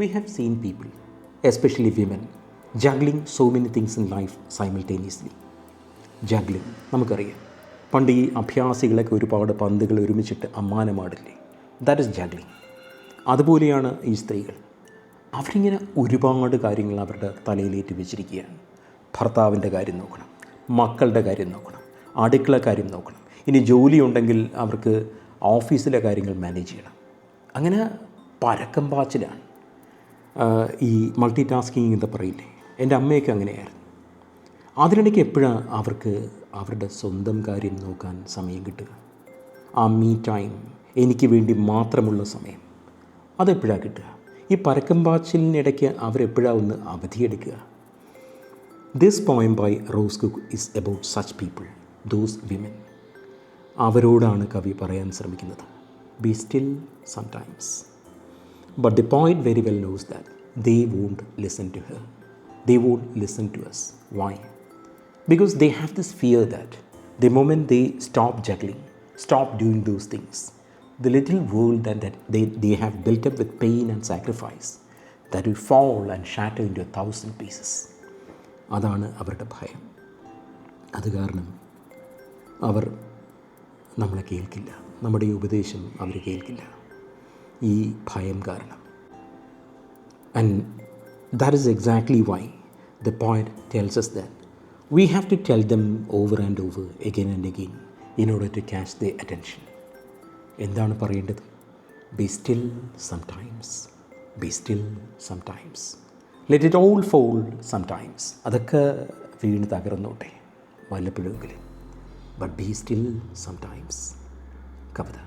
We have seen people, especially women, juggling so many things in life simultaneously. Juggling നമുക്കറിയാം. പണ്ട് ഈ അഭ്യാസികളൊക്കെ ഒരുപാട് പന്തുകൾ ഒരുമിച്ചിട്ട് അമ്മാനമാടില്ലേ, ദാറ്റ് ഇസ് ജഗ്ലിംഗ്. അതുപോലെയാണ് ഈ സ്ത്രീകൾ. അവരിങ്ങനെ ഒരുപാട് കാര്യങ്ങൾ അവരുടെ തലയിലേറ്റ് വെച്ചിരിക്കുകയാണ്. ഭർത്താവിൻ്റെ കാര്യം നോക്കണം, മക്കളുടെ കാര്യം നോക്കണം, അടുക്കള കാര്യം നോക്കണം, ഇനി ജോലി ഉണ്ടെങ്കിൽ അവർക്ക് ഓഫീസിലെ കാര്യങ്ങൾ മാനേജ് ചെയ്യണം. അങ്ങനെ പരക്കം പാച്ചിലാണ്. ഈ മൾട്ടി ടാസ്കിങ് എന്ന് പറയില്ലേ, എൻ്റെ അമ്മയൊക്കെ അങ്ങനെയായിരുന്നു. അതിനിടയ്ക്ക് എപ്പോഴാണ് അവർക്ക് അവരുടെ സ്വന്തം കാര്യം നോക്കാൻ സമയം കിട്ടുക? ആ മീ ടൈം, എനിക്ക് വേണ്ടി മാത്രമുള്ള സമയം, അതെപ്പോഴാണ് കിട്ടുക? ഈ പരക്കം പാച്ചിലിനിടയ്ക്ക് അവരെപ്പോഴാണ് ഒന്ന് അവധിയെടുക്കുക? This poem by Rose Cook is about such people, those women. അവരോടാണ് കവി പറയാൻ ശ്രമിക്കുന്നത്. Be still sometimes. But the poet very well knows that they won't listen to her. They won't listen to us. Why? Because they have this fear that the moment they stop juggling, stop doing those things, the little world that they have built up with pain and sacrifice, that will fall and shatter into 1,000 pieces. അതാണ് അവരുടെ ഭയം. അത് കാരണം അവർ നമ്മളെ കേൾക്കില്ല, നമ്മുടെ ഈ ഉപദേശം അവർ കേൾക്കില്ല, ഈ ഭയം കാരണം. And that is exactly why the poet tells us that we have to tell them over and over again and again in order to catch their attention. എന്താണ് പറയേണ്ടത്? Be still sometimes. Be still sometimes. Let it all fall sometimes. അതൊക്കെ വീണ് തകർന്നോട്ടെ വല്ലപ്പോഴെങ്കിലും. But be still sometimes. Kavitha.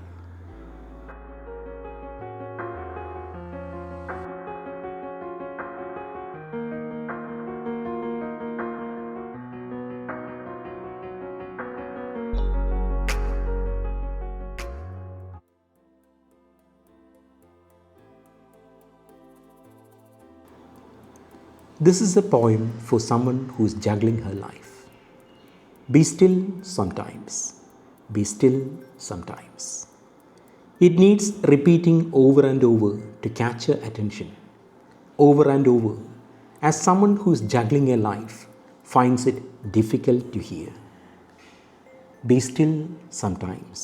This is a poem for someone who is juggling her life. Be still sometimes. Be still sometimes. It needs repeating over and over to catch her attention. Over and over, as someone who is juggling a life finds it difficult to hear. Be still sometimes.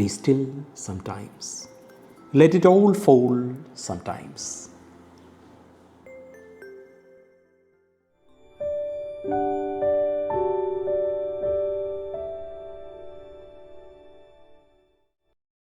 Be still sometimes. Let it all fall sometimes.